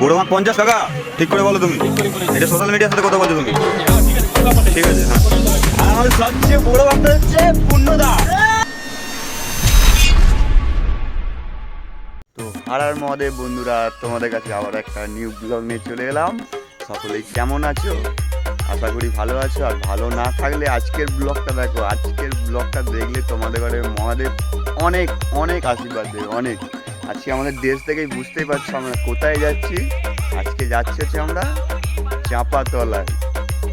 বড় মাছ 50 টাকা, ঠিক করে বলো তুমি। এটা সোশ্যাল মিডিয়ার সাথে কথা বলছো তুমি, ঠিক আছে? হ্যাঁ, আর আমাদের সবচেয়ে বড় ব্যাপার হচ্ছে পূর্ণদা। তো হারার মহাদেব বন্ধুরা, তোমাদের কাছে আবার একটা নিউ ব্লগ নিয়ে চলে এলাম। সকলেই কেমন আছো? আশা করি ভালো আছো। আর ভালো না থাকলে আজকের ব্লগটা দেখো। আজকের ব্লগটা দেখলে তোমাদের ঘরে মহাদেব অনেক অনেক আশীর্বাদ দেবে, অনেক। আজকে আমাদের দেশ থেকেই বুঝতেই পারছো আমরা কোথায় যাচ্ছি। আজকে যাচ্ছি হচ্ছে আমরা চাঁপাতলায়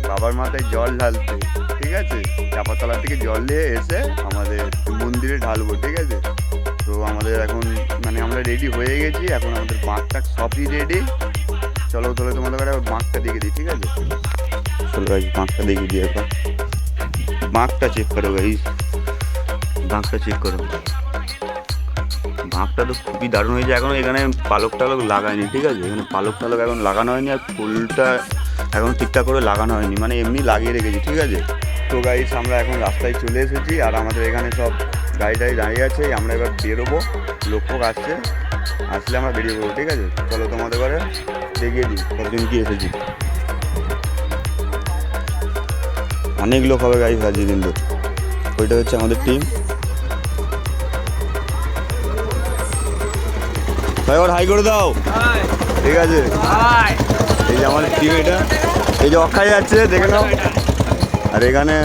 বাবার মাথায় জল ঢালতে, ঠিক আছে? চাঁপাতলা থেকে জল নিয়ে এসে আমাদের মন্দিরে ঢালবো, ঠিক আছে? তো আমাদের এখন মানে আমরা রেডি হয়ে গেছি, এখন আমাদের বাঁকটা সবই রেডি। চলো তাহলে তোমাদের ঘরে বাঁকটা দেখে দিই, ঠিক আছে? চলো গাইস, বাঁকটা দেখে দিই একবার। বাঁকটা চেক করো গাইস, বাঁকটা চেক করো। বাঁকটা তো খুবই দারুণ হয়েছে। এখনো এখানে পালক টালক লাগায়নি, ঠিক আছে? এখানে পালক টালক এখন লাগানো হয়নি, আর ফুলটা এখন ঠিকঠাক করে লাগানো হয়নি, মানে এমনি লাগিয়ে রেখেছি, ঠিক আছে? তো গাইস আমরা এখন রাস্তায় চলে এসেছি, আর আমাদের এখানে সব গাড়ি টাড়ি দাঁড়িয়ে আছে। আমরা এবার বেরোবো, লোক আসছে, আসলে আমরা বেরিয়ে পড়বো, ঠিক আছে? চলো তোমাদের ঘরে দেখিয়ে দিই কতদিন কি এসেছি। অনেক লোক হবে গাইস আজকে কিন্তু। ওইটা হচ্ছে আমাদের টিম। ভাই ওর হাই করে দাও, ঠিক আছে? এই যে আমাদের টিম, এটা এই যে অক্ষয় যাচ্ছে, দেখে নাও। আর এখানে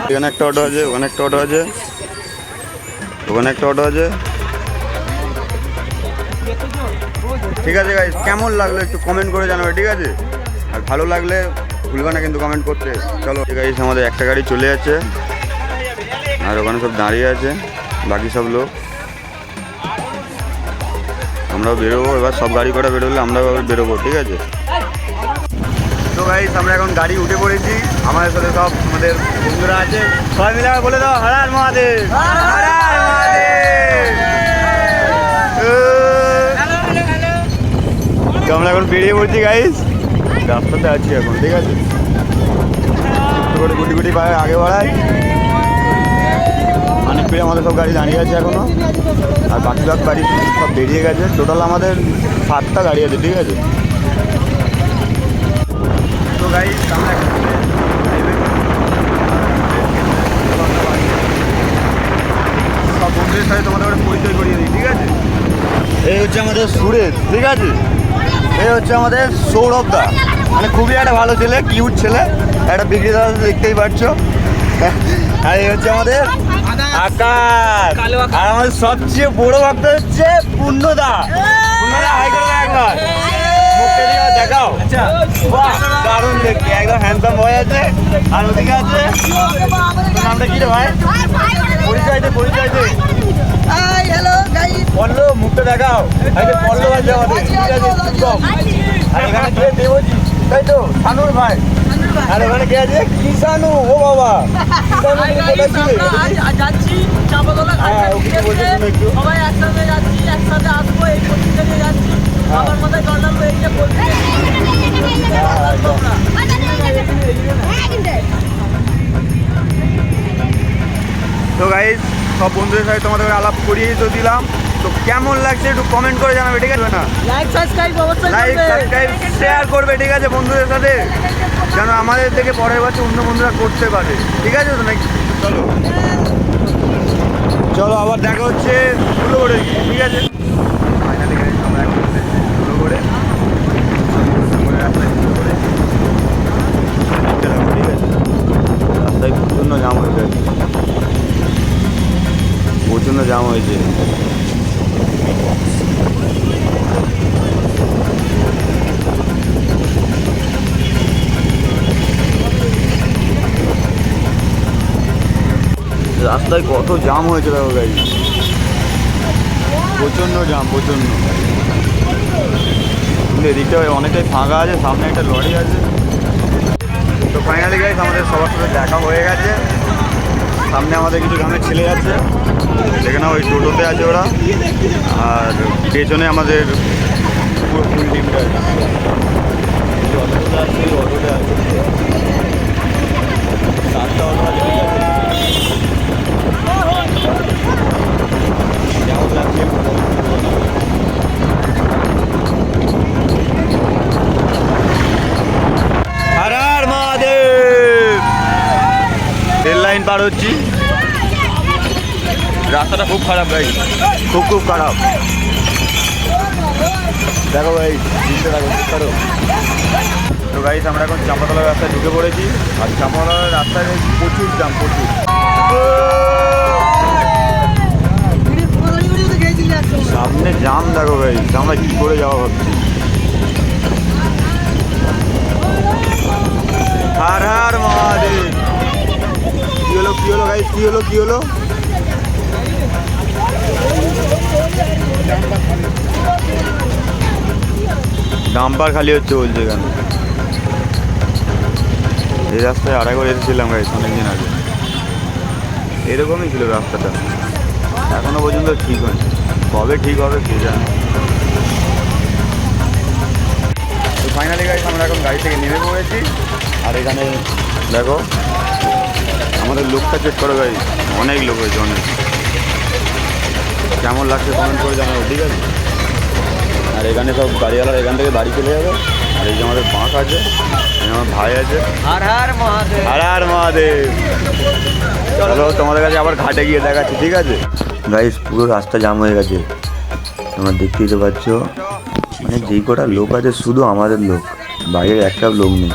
এখানে একটা অটো আছে, ওখানে একটা অটো আছে, ওখানে একটা অটো আছে, ঠিক আছে গাইস? কেমন লাগলো একটু কমেন্ট করে জানাবে, ঠিক আছে? আর ভালো লাগলে ভুলবে না কিন্তু কমেন্ট করতে। চলো গাইস, আমাদের একটা গাড়ি চলে যাচ্ছে, আর ওখানে সব দাঁড়িয়ে আছে বাকি সব লোক। আমরাও বেরোবো এবার, সব গাড়ি করা বেরোলে আমরাও বেরোবো, ঠিক আছে? তো গাইস আমরা এখন গাড়ি উঠে পড়েছি, আমাদের সাথে সব আমাদের বন্ধুরা আছে। সবাই মিলে বলে দাও হর হর মহাদেব, হর হর মহাদেব। তো আমরা এখন বেরিয়ে পড়ছি গাইস, রাস্তাতে আছি এখন, ঠিক আছে? একটু করে গুটি গুটি পায়ে আগে বাড়াই। অনেক পেরে আমাদের সব গাড়ি দাঁড়িয়ে আছে এখনো, আর বাকি গাড়ি সব বেরিয়ে গেছে। টোটাল আমাদের 7টা গাড়ি আছে, ঠিক আছে? তো গাইস আমরা সব বন্ধুদের সাথে তোমাদের একটা পরিচয় করিয়ে দিই, ঠিক আছে? এই হচ্ছে আমাদের সুরেশ, ঠিক আছে? এই হচ্ছে আমাদের সৌরভদা, মানে খুবই একটা ভালো ছেলে, কিউট ছেলে, একটা বিক্রেতা দেখতেই পাচ্ছ। আর এই হচ্ছে আমাদের আকাশ। আর আমাদের সবচেয়ে বড় ভক্ত হচ্ছে পূর্ণদা। পূর্ণদা হাই করো একবার, মুখটা দিয়ে দেখাও। বাহ, দারুণ দেখতে, একদম হ্যান্ডসাম বয় আছে। আর ওদিকে আছে, নামটা কি রে ভাই? পরিচয় দে, পরিচয় দে। পল্লব, মুখটা দেখাও। পল্লব আছে আমাদের, ঠিক আছে? আর এখানে কে দেবজি, তাই তো? শানুর ভাই। আর ওখানে কে আছে? কিষানু। ও বাবা, যাচ্ছি চাপাতলা, সবাই একসাথে যাচ্ছি, একসাথে আসবো, এই পত্রিকা নিয়ে যাচ্ছি। বাবার মাথায় জল ঢালবো, এই যে পত্রিকা। তো গাইস সব বন্ধুদের সাথে তোমাদের আলাপ করিয়েই তো দিলাম। তো কেমন লাগছে একটু কমেন্ট করে জানাবে, ঠিক আছে? না লাইক সাবস্ক্রাইব অবশ্যই, লাইক সাবস্ক্রাইব শেয়ার করবে, ঠিক আছে? বন্ধুদের সাথে, যেন আমাদের থেকে পরের বছর অন্য বন্ধুরা করতে পারে, ঠিক আছে তো নাকি? চলো চলো আবার দেখা হচ্ছে ধুলোগড়ে, ঠিক আছে? ফাইনালি গাইস আমরা এখন ধুলোগড়ে, রাস্তায় ধুলোগড়ে, ঠিক আছে? রাস্তায় প্রচণ্ড জাম হয়েছে, প্রচণ্ড জাম হয়েছে। রাস্তায় কত জাম হয়েছে দেখো গাড়ি, প্রচণ্ড জাম, প্রচণ্ড। এদিকটা অনেকটাই ফাঁকা আছে, সামনে একটা লরি আছে। তো ফাইনালি গাইস আমাদের সবার সাথে দেখা হয়ে গেছে। সামনে আমাদের কিছু গ্রামের ছেলে আছে, সেখানে ওই টোটোতে আছে ওরা, আর পেছনে আমাদের পুরো ফুল টিমটা আছে। অটোটা আছে, অটোটা আছে, 7টা অটো আছে, ঠিক আছে? কেমন লাগছে? পার হচ্ছি। রাস্তাটা খুব খারাপ ভাই, খুব খারাপ। দেখো ভাই, চিনতে থাকো, ঠিক করো। তো গাইস আমরা এখন চাঁপাতলার রাস্তায় ঢুকে পড়েছি। আর চাঁপাতলার রাস্তায় প্রচুর জাম, প্রচুর। সামনে জাম দেখো ভাই, আমরা কি করে যাওয়া ভাবছি। হার হার মহাদেব। কি হলো গাইস, কি হলো? ডাম্পার খালি হচ্ছে বলছে কেন? এই রাস্তায় আরেকবার এসেছিলাম গাইস অনেকদিন আগে, এরকমই ছিল রাস্তাটা, এখনো পর্যন্ত ঠিক হয়নি। কবে ঠিক হবে কে জানে। তো ফাইনালি গাইস আমরা এখন গাড়ি থেকে নেমে পড়েছি। আর এখানে দেখো আমাদের লোকটা চেক করো গাইস, অনেক লোক হয়েছে, অনেক। কেমন লাগছে কমেন্ট করে জানাবো, ঠিক আছে? আর এখানে সব গাড়িওয়ালা এখান থেকে বাড়ি চলে যাবে। আর এই যে আমাদের বাঁক আছে, আমার ভাই আছে। হার হার মহাদেব, হার হার মহাদেব। চলো তোমাদের কাছে আবার ঘাটে গিয়ে দেখাচ্ছি, ঠিক আছে? গাইস পুরো রাস্তা জাম হয়ে গেছে, তোমরা দেখতেই তো পাচ্ছ। মানে যেই কটা লোক আছে শুধু আমাদের লোক, বাইরের একটা লোক নেই।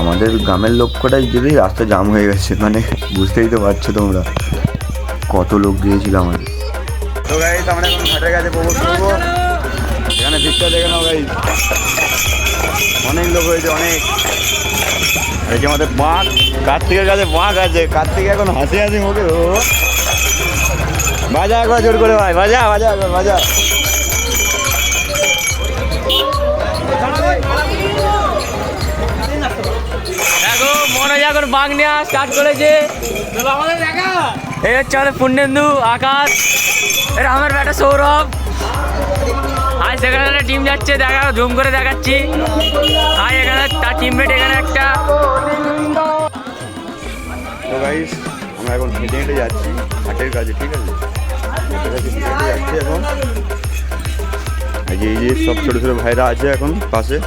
আমাদের গ্রামের লোক কটাই যদি রাস্তা জাম হয়ে গেছে, মানে বুঝতেই তো পারছো তোমরা কত লোক গিয়েছিল আমাদের। তো গাইস আমরা এখন ঘাটের কাছে প্রবেশ করবো। এখানে ভিড়টা দেখে নাও গাইস, অনেক লোক হয়েছে, অনেক। এই যে আমাদের বাঁক, কার্তিকের কাছে বাঁক আছে। কার্তিক এখন হাসি মুখে। ও বাজা একবার জোর করে ভাই, বাজা একবার বাজা। দেখো মনোজ এখন বাঘ নেওয়া স্টার্ট করেছে। এই হচ্ছে আমাদের পূর্ণেন্দু, আকাশ, এটা আমার ব্যাটা সৌরভ। আজ সেখানে একটা টিম যাচ্ছে, দেখা জুম করে দেখাচ্ছি। আর এখানে তার টিমমেট এখানে একটা। তো গাইস আমরা এখন হেঁটে যাচ্ছি হাটের কাছে, ঠিক আছে? হাটের কাছে হেঁটে যাচ্ছি এখন। এই যে সব ছোটো ছোটো ভাইরা আছে এখন পাশে।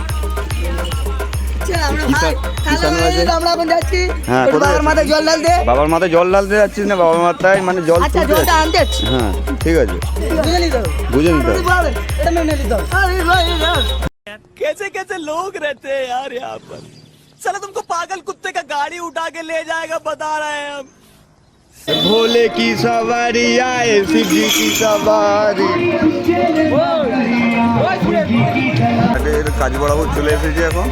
হ্যাঁ, বাবার মাথায় জল ঢালতে যাচ্ছিস না? বাবার মাথায় মানে জল তুলতে যাচ্ছিস? হ্যাঁ ঠিক আছে, বুঝে নিতে হবে। कैसे कैसे लोग रहते हैं यार यहाँ पर। साला तुमको पागल कुत्ते का गाड़ी उठा के ले जाएगा, बता रहे हैं हम। भोले की सवारी आए, शिव जी की सवारी। কাজ বরাবর চলে এসেছি এখন।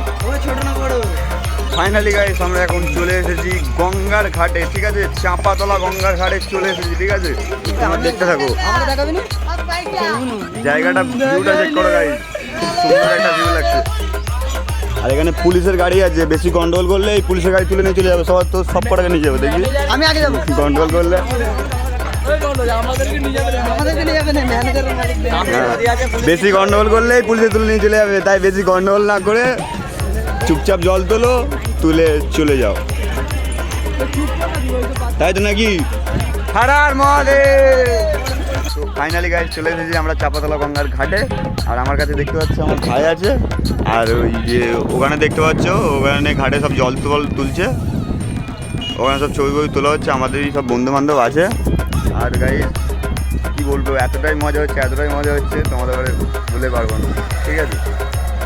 ফাইনালি গাইস আমরা এখন চলে এসেছি গঙ্গার ঘাটে, ঠিক আছে? চাঁপাতলা গঙ্গার ঘাটে চলে এসেছি, ঠিক আছে? তোমরা দেখতে থাকো জায়গাটা, ভিউটা চেক করো গাইস, খুব সুন্দর একটা ভিউ লাগছে। আর এখানে পুলিশের গাড়ি আছে, বেশি গন্ডগোল করলে এই পুলিশের গাড়ি তুলে নিয়ে চলে যাবে। সবার তো সব কটাকে নিয়ে যাবে, দেখবি? আমি আগে যাবো গন্ডগোল করলে। বেশি গন্ডগোল করলে পুলিশে তুলে নিয়ে চলে যাবে, তাই বেশি গন্ডগোল না করে চুপচাপ জল তোলো, তুলে চলে যাও, তাই তো নাকি? হার হার মহাদেব। তো ফাইনালি গাইস চলে এসেছি আমরা চাঁপাতলা গঙ্গার ঘাটে। আর আমার কাছে দেখতে পাচ্ছ আমার ভাই আছে, আর ওই যে ওখানে দেখতে পাচ্ছ ওখানে ঘাটে সব জল তুলছে, ওখানে সব ছবি তোলা হচ্ছে, আমাদেরই সব বন্ধু বান্ধব আছে। আর গাইস কি বলবো, এতটাই মজা হচ্ছে তোমাদের বলে পারবো না, ঠিক আছে?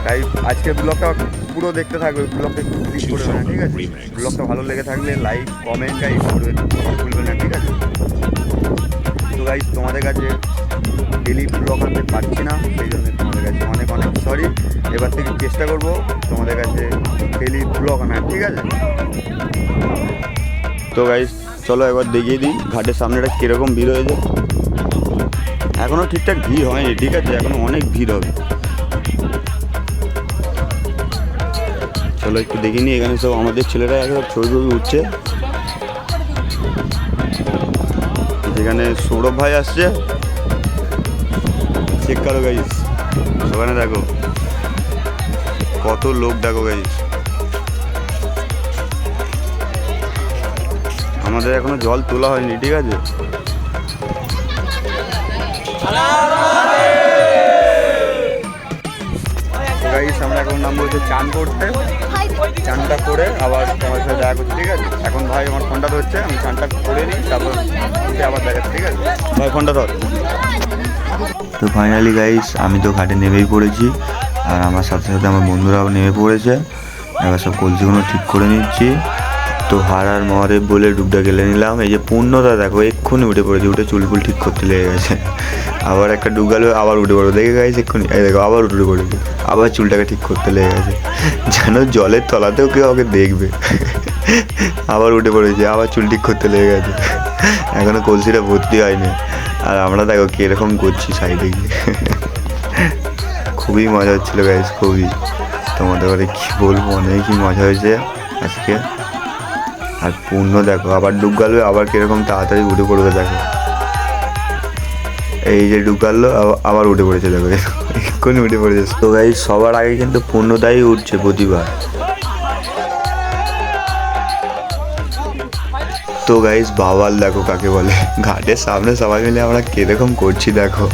তাই আজকে ব্লগটা পুরো দেখতে থাকবে, ব্লগটা একটু ক্লিক করবে না, ঠিক আছে? ব্লগটা ভালো লেগে থাকলে লাইক কমেন্ট গাইস করবেন, ভুলবেন না, ঠিক আছে? তো গাইস তোমাদের কাছে ডেলি ব্লগ আনতে পারছি না, সেই জন্য তোমাদের কাছে অনেক অনেক সরি। এবার থেকে চেষ্টা করবো তোমাদের কাছে ডেলি ব্লগ আনার, ঠিক আছে? তো গাইস চলো একবার দেখিয়ে দিই ঘাটের সামনেটা কীরকম ভিড় হয়েছে। এখনও ঠিকঠাক ভিড় হয়নি, ঠিক আছে? এখনও অনেক ভিড় হবে। চলো একটু দেখিনি, এখানে সব আমাদের ছেলেরা একদম ছবি উঠছে। যেখানে সৌরভ ভাই আসছে, চেক করো গাইস, ওখানে দেখো কত লোক, দেখো গাইস। আমাদের এখনো জল তোলা হয়নি, ঠিক আছে? গাইস আমরা এখন নাম বলছে চান করতে। চানটা করে আবার তোমার সাথে দেখা করছি, ঠিক আছে? এখন ভাই আমার ফোনটা ধরছে, আমি চানটা করে নিই, তারপর উঠে আবার দেখাচ্ছি, ঠিক আছে? ভাই ফোনটা ধর। তো ফাইনালি গাইস আমি তো ঘাটে নেমেই পড়েছি, আর আমার সাথে সাথে আমার বন্ধুরাও নেমে পড়েছে। এবার সব কলসিগুলো ঠিক করে নিচ্ছি। তো হার আর মহাদেব বলে ডুবটা গেলে নিলাম। এই যে পূর্ণতা দেখো এক্ষুনি উঠে পড়েছে, উঠে চুলফুল ঠিক করতে লেগে গেছে। আবার একটা ডুব গেল, আবার উঠে পড়বে, দেখে গাইস এক্ষুনি এই দেখো আবার উঠে পড়েছে, আবার চুলটাকে ঠিক করতে লেগে গেছে, যেন জলের তলাতেও কেউ ওকে দেখবে। আবার উঠে পড়েছে, আবার চুল ঠিক করতে লেগে গেছে। এখনো কলসিটা ভর্তি হয়নি, আর আমরা দেখো কীরকম করছি সাইডে গিয়ে। খুবই মজা হচ্ছিলো গাইস, খুবই। তোমাদের ঘরে কী বলবো, অনেকই মজা হয়েছে আজকে। আর পূর্ণ দেখো আবার ডুব গালবে, আবার কিরকম তাড়াতাড়ি উঠে পড়বে দেখো। এই যে ডুব গাললো আবার উঠে পড়েছে দেখো, এক্ষুনি উঠে পড়েছে। তো গাইস সবার আগে কিন্তু পূর্ণতাই উঠছে প্রতিবার। তো গাইস বাওয়াল দেখো কাকে বলে, ঘাটের সামনে সবাই মিলে আমরা কিরকম করছি দেখো।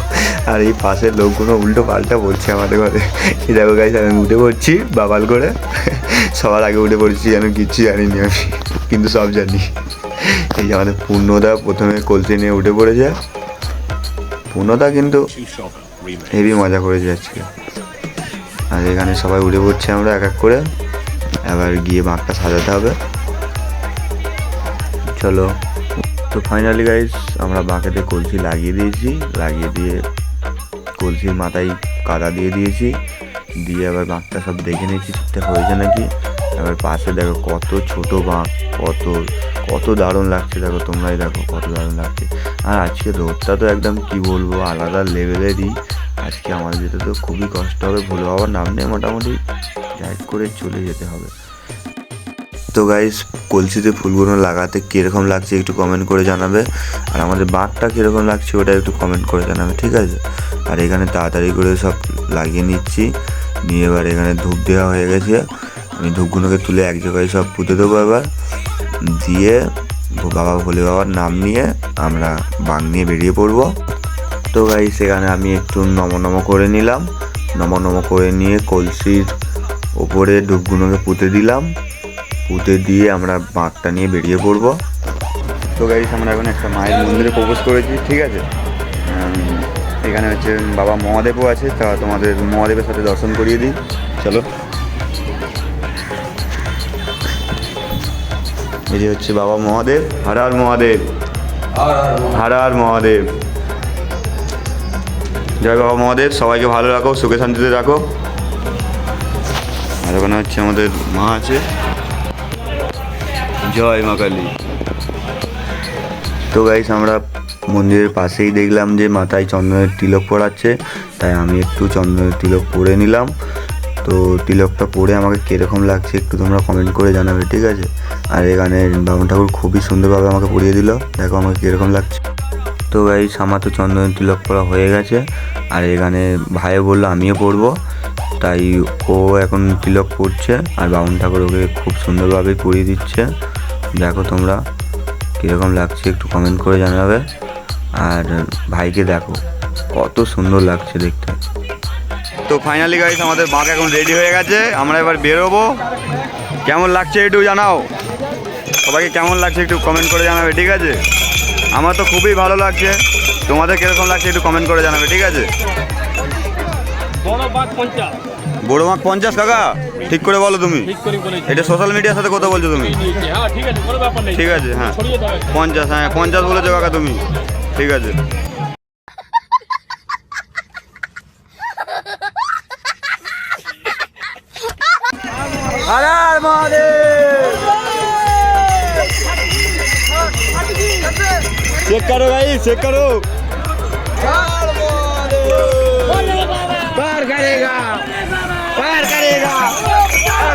আর এই পাশের লোকগুলো উল্টো পাল্টা বলছে আমাদের ঘরে। এই দেখো গাইস আমি উঠে পড়ছি বাবাল করে, সবার আগে উঠে পড়ছি, যেন কিচ্ছু জানিনি আমি, কিন্তু সব জানি। এই যে আমাদের পূর্ণদা প্রথমে কলসি নিয়ে উঠে পড়েছে। পূর্ণদা কিন্তু হেভি মজা করেছে আজকে। আর এখানে সবাই উঠে পড়ছে আমরা এক এক করে, এবার গিয়ে বাঁকটা সাজাতে হবে, চলো। তো ফাইনালি গাইস আমরা বাঁকেতে কলসি লাগিয়ে দিয়েছি, লাগিয়ে দিয়ে কলসির মাথায় কাদা দিয়ে দিয়েছি, দিয়ে আবার বাঁকটা সব দেখে নিয়েছি ঠিকঠাক হয়েছে নাকি। এবার পাশে দেখো কত ছোট বাঁক, কত কত দারুণ লাগছে দেখো, তোমরাই দেখো কত দারুণ লাগছে। আর আজকে রোদটা তো একদম কি বলবো আলাদা লেভেলেরই। আজকে আমাদের যেতে তো খুবই কষ্ট হবে, ভোলে বাবার নাম নিয়ে মোটামুটি গাইড করে চলে যেতে হবে। তো গাইস কলসিতে ফুলগুলো লাগাতে কীরকম লাগছে একটু কমেন্ট করে জানাবে, আর আমাদের বাঁকটা কীরকম লাগছে ওটা একটু কমেন্ট করে জানাবে, ঠিক আছে? আর এখানে তাড়াতাড়ি করে সব লাগিয়ে নিচ্ছি, নিয়ে এবার এখানে ধূপ দেওয়া হয়ে গেছে, আমি ধূপগুলোকে তুলে এক জায়গায় সব পুঁতে দেবো এবার, দিয়ে বাবা ভোলে বাবার নাম নিয়ে আমরা বাঁক নিয়ে বেরিয়ে পড়বো। তো গাইস এখানে আমি একটু নম করে নিলাম, নম করে নিয়ে কলসির ওপরে ধূপগুলোকে পুঁতে দিলাম, পুঁতে দিয়ে আমরা বাঁকটা নিয়ে বেরিয়ে পড়বো। তো গাইস আমরা এখন একটা মায়ের মন্দিরে প্রবেশ করেছি, ঠিক আছে? এখানে হচ্ছে বাবা মহাদেবও আছে, তা তোমাদের মহাদেবের সাথে দর্শন করিয়ে দিই, চলো। এই যে হচ্ছে বাবা মহাদেব, হর হর মহাদেব, হর হর মহাদেব, জয় বাবা মহাদেব, সবাইকে ভালো রাখো, সুখে শান্তিতে রাখো। আর ওখানে হচ্ছে আমাদের মা আছে, জয় মা কালী। তো গাইস আমরা মন্দিরের পাশেই দেখলাম যে মাথায় চন্দনের তিলক পরাচ্ছে, তাই আমি একটু চন্দনের তিলক পরে নিলাম। তো তিলকটা পরে আমাকে কীরকম লাগছে একটু তোমরা কমেন্ট করে জানাবে, ঠিক আছে? আর এখানে বামুন ঠাকুর খুবই সুন্দরভাবে আমাকে পরিয়ে দিল, দেখো আমাকে কীরকম লাগছে। তো গাইস আমার তো চন্দনের তিলক পরা হয়ে গেছে, আর এখানে ভাই বললো আমিও পরবো, তাই ও এখন তিলক পরছে, আর বামুন ঠাকুর ওকে খুব সুন্দরভাবে পরিয়ে দিচ্ছে। দেখো তোমরা কীরকম লাগছে একটু কমেন্ট করে জানাবে। আর ভাইকে দেখো কত সুন্দর লাগছে দেখতে। তো ফাইনালি গাইস আমাদের বাঁক এখন রেডি হয়ে গেছে, আমরা এবার বেরোবো। কেমন লাগছে একটু জানাও, সবাইকে কেমন লাগছে একটু কমেন্ট করে জানাবে, ঠিক আছে? আমার তো খুবই ভালো লাগছে, তোমাদের কীরকম লাগছে একটু কমেন্ট করে জানাবে, ঠিক আছে? বড় বাঁক 50 কাকা, ঠিক করে বলো তুমি, এটা সোশ্যাল মিডিয়ার সাথে কথা বলছো তুমি, ঠিক আছে? হ্যাঁ 50, হ্যাঁ 50 বলেছো কাকা তুমি, ঠিক আছে। হর হর মহাদেব, চেক করো ভাই, চেক করো। पार करेगा, पार करेगा, पार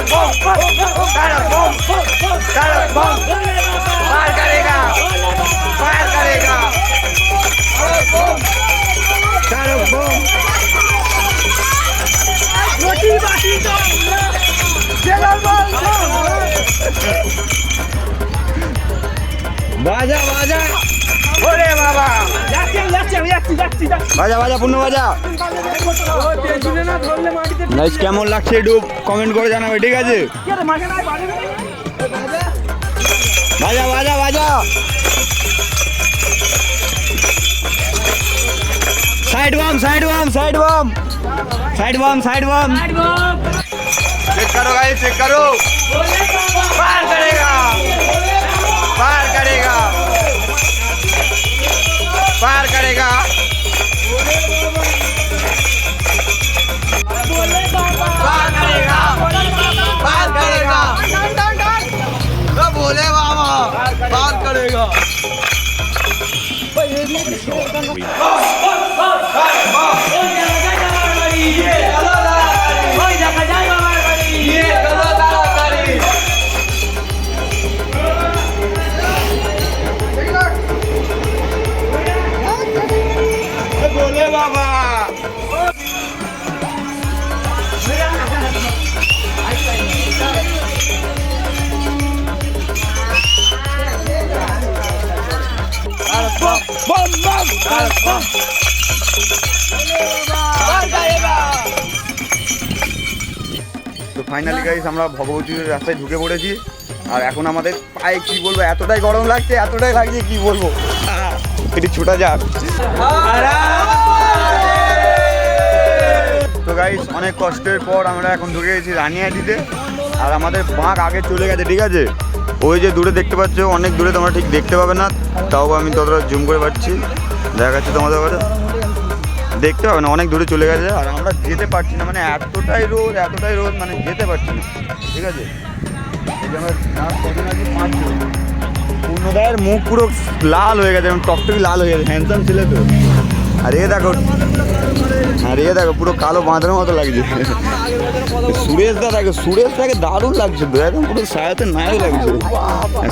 करेगा, पार करेगा, बाजा बाजा, ओरे बाबा, যাচ্ছি বাজা বাজা পূর্ণ বাজা। গাইস কেমন লাগছে একটু কমেন্ট করে জানাবে, ঠিক আছে? বাজা বাজা বাজা। সাইড বাম সাইড বাম সাইড বাম साइड बम चेक करो गाइस, चेक करो। पार करेगा पार करेगा पार करेगा पार करेगा पार करेगा। तो बोले बाबा पार करेगा। बोले बाबा তো ফাইনালি গাইস আমরা ভগবতীর রাস্তায় ঢুকে পড়েছি। আর এখন আমাদের পায়ে কি বলবো, এতটাই গরম লাগছে, এতটাই লাগছে কি বলবো, এটি ছোটা যাক। তো গাইস অনেক কষ্টের পর আমরা এখন ঢুকে গেছি রানিহাটিতে। আর আমাদের বাঁক আগে চলে গেছে, ঠিক আছে? ওই যে দূরে দেখতে পাচ্ছ, অনেক দূরে, তোমরা ঠিক দেখতে পাবে না, তাও আমি ততটা জুম করে পাচ্ছি, দেখা যাচ্ছে তোমাদের কাছে, দেখতে পাবে না, অনেক দূরে চলে গেছে। আর আমরা যেতে পারছি না, মানে এতটাই রোদ মানে যেতে পারছি না, ঠিক আছে? এই যে আমরা কদিন আগে পাঁচজন, পূর্ণদায়ের মুখ পুরো লাল হয়ে গেছে, টকটকি লাল হয়ে গেছে, হ্যান্ডসাম ছিল তো। আর এ দেখো পুরো কালো বাঁধের মতো লাগছে। সুরেশদাকে দারুণ লাগছে তো, একদম পুরো সায়াতে নায়ক লাগছে।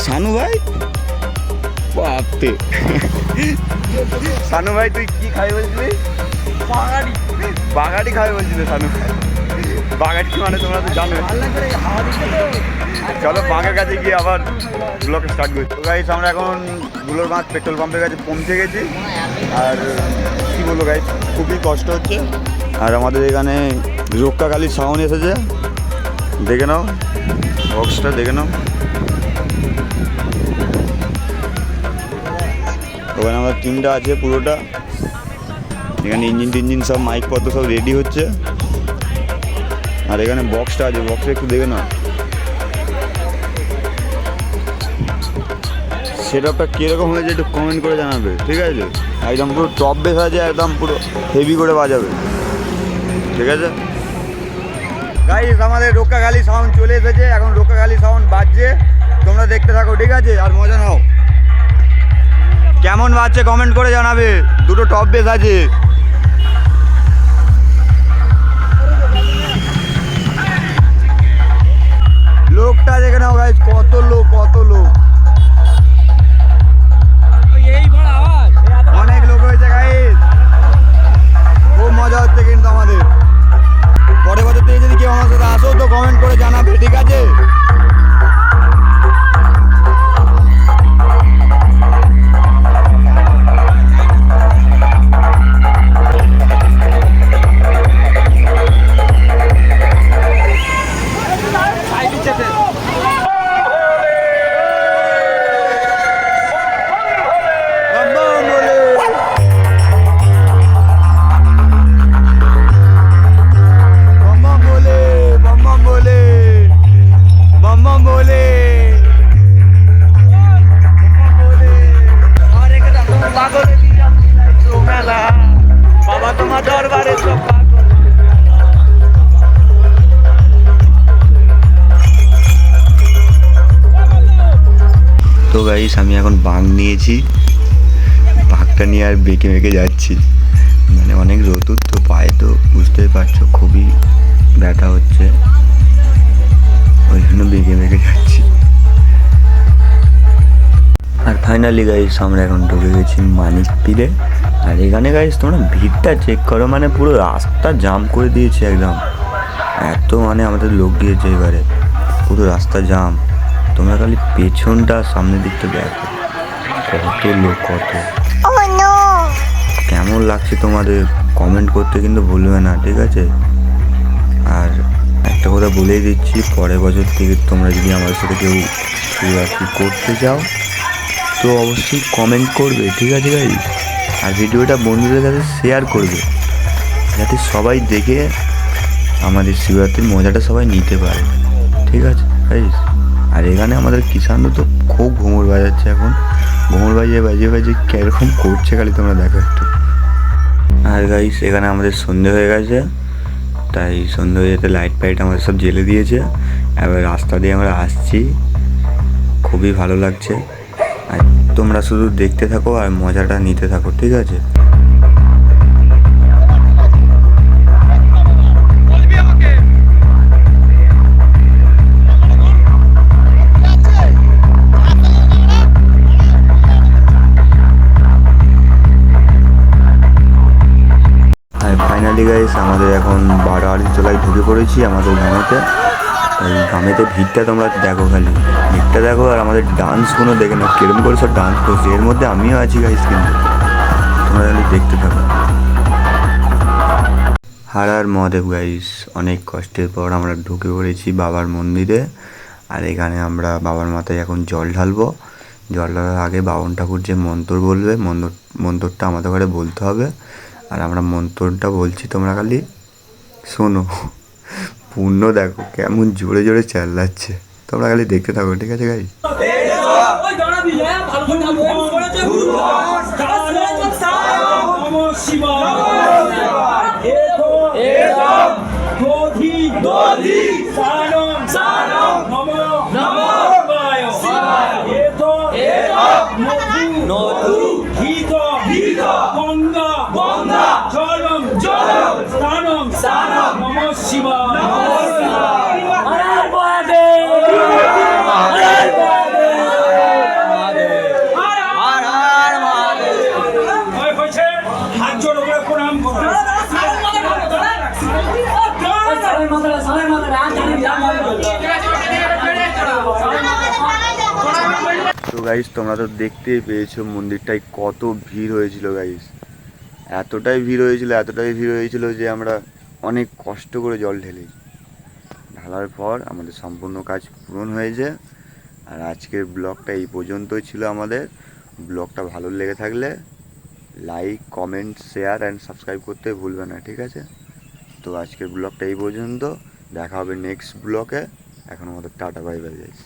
শানু ভাই বাপতে, শানু ভাই তুই কি খাই বলছিলি? বাগাটি খাবে বলছিলি শানু ভাই। বাগাটি মানে তোমরা তো জানো। চলো বাঘের কাছে গিয়ে আবার ব্লগ স্টার্ট করছি। তো গাইস আমরা এখন গুলোর বাঁধ পেট্রোল পাম্পের কাছে পৌঁছে গেছি। আর কী বলবো গাইস, খুবই কষ্ট হচ্ছে। আর আমাদের এখানে রক্ষাকালীর সাউন্ড এসেছে, দেখে নাও বক্সটা, দেখে নাও। ওখানে আমার টিমটা আছে পুরোটা, এখানে ইঞ্জিন সব মাইক পত্র সব রেডি হচ্ছে। আর এখানে বক্সটা আছে, বক্সটা একটু দেখে নাও, সেটআপটা কীরকম হয়েছে একটু কমেন্ট করে জানাবে, ঠিক আছে? একদম পুরো টপ বেস আছে, একদম পুরো হেভি করে বাজাবে, ঠিক আছে? গাইস আমাদের রক্ষাকালী সাউন্ড চলে এসেছে, এখন রক্ষাকালী সাউন্ড বাজছে, তোমরা দেখতে থাকো, ঠিক আছে? আর মজা নাও। কেমন বাজছে কমেন্ট করে জানাবে, দুটো টপ বেস আছে। লোকটা দেখে নাও গাইস, কত লোক। অনেক লোক হয়েছে গাইস, খুব মজা হচ্ছে কিন্তু আমাদের। পরের বছর থেকে যদি কেউ আমার সাথে আসো তো কমেন্ট করে জানাবে, ঠিক আছে? তো গাইস আমি এখন বাঘ নিয়েছি, বাঘটা নিয়ে আর বেঁকে যাচ্ছি, মানে অনেক রোদুর তো পায়ে, তো বুঝতেই পারছো খুবই ব্যথা হচ্ছে, ওই জন্য বেঁকে যাচ্ছি। আর ফাইনালি গাইস আমরা এখন ঢুকে গেছি মানিক পীরে। আর এখানে গাইস তোমরা ভিড়টা চেক করো, মানে পুরো রাস্তা জাম করে দিয়েছে একদম, এত মানে আমাদের লোক গিয়েছে এবারে, পুরো রাস্তা জাম। তোমরা খালি পেছনটা সামনের দিকটা দেখো, কত লোক, কত কেমন লাগছে তোমাদের কমেন্ট করতে কিন্তু ভুলবে না, ঠিক আছে? আর একটা কথা বলেই দিচ্ছি, পরের বছর থেকে তোমরা যদি আমাদের সাথে কেউ শিবরাত্রি করতে চাও তো অবশ্যই কমেন্ট করবে, ঠিক আছে ভাই? আর ভিডিওটা বন্ধুদের কাছে শেয়ার করবে যাতে সবাই দেখে আমাদের শিবরাত্রির মজাটা সবাই নিতে পারে, ঠিক আছে গাইস? আর এখানে আমাদের কিষানও তো খুব ঘুমুর বাজাচ্ছে এখন, ঘুমুর বাজিয়ে কীরকম করছে খালি তোমরা দেখো একটু। আর গাইস এখানে আমাদের সন্ধে হয়ে গেছে, তাই সন্ধে হয়ে যেতে লাইট ফাইট আমাদের সব জ্বেলে দিয়েছে। এবার রাস্তা দিয়ে আমরা আসছি, খুবই ভালো লাগছে। আর তোমরা শুধু দেখতে থাকো আর মজাটা নিতে থাকো, ঠিক আছে? আর ফাইনালি গাইস আমাদের এখন 12 জুলাই ঢুকে পড়েছি আমাদের গ্রামেতে। এই গ্রামেতে ভিড়টা তোমরা দেখো, খালি ভিড়টা দেখো আর আমাদের ডান্সগুলো দেখে না কিরম করে সব ডান্স করছে। এর মধ্যে আমিও আছি গাইস, কিন্তু তোমরা খালি দেখতে থাকো। হার আর মহাদেব গাইস, অনেক কষ্টের পর আমরা ঢুকে পড়েছি বাবার মন্দিরে। আর এখানে আমরা বাবার মাথায় এখন জল ঢালবো। জল ঢালার আগে বাবন ঠাকুর যে মন্ত্র বলবে, মন্ত্রটা আমাদের ঘরে বলতে হবে। আর আমরা মন্ত্রটা বলছি, তোমরা খালি শোনো। পূর্ণ দেখো কেমন জোরে জোরে চালাচ্ছে, তোমরা খালি দেখতে থাকো, ঠিক আছে গাইস? তো গাইস তোমরা তো দেখতেই পেয়েছো মন্দিরটায় কত ভিড় হয়েছিল গাইস। এতটাই ভিড় হয়েছিল যে আমরা অনেক কষ্ট করে জল ঢালার পর আমাদের সম্পূর্ণ কাজ পূরণ হয়েছে। আর আজকের ব্লগটা এই পর্যন্তই ছিল আমাদের। ব্লগটা ভালো লেগে থাকলে like, comment, share and subscribe করতে ভুলবে না, ঠিক আছে? তো আজকের ব্লগটা এই পর্যন্ত, দেখা হবে নেক্সট ব্লগে। এখন আমাদের টাটা বাই বাই গাইস।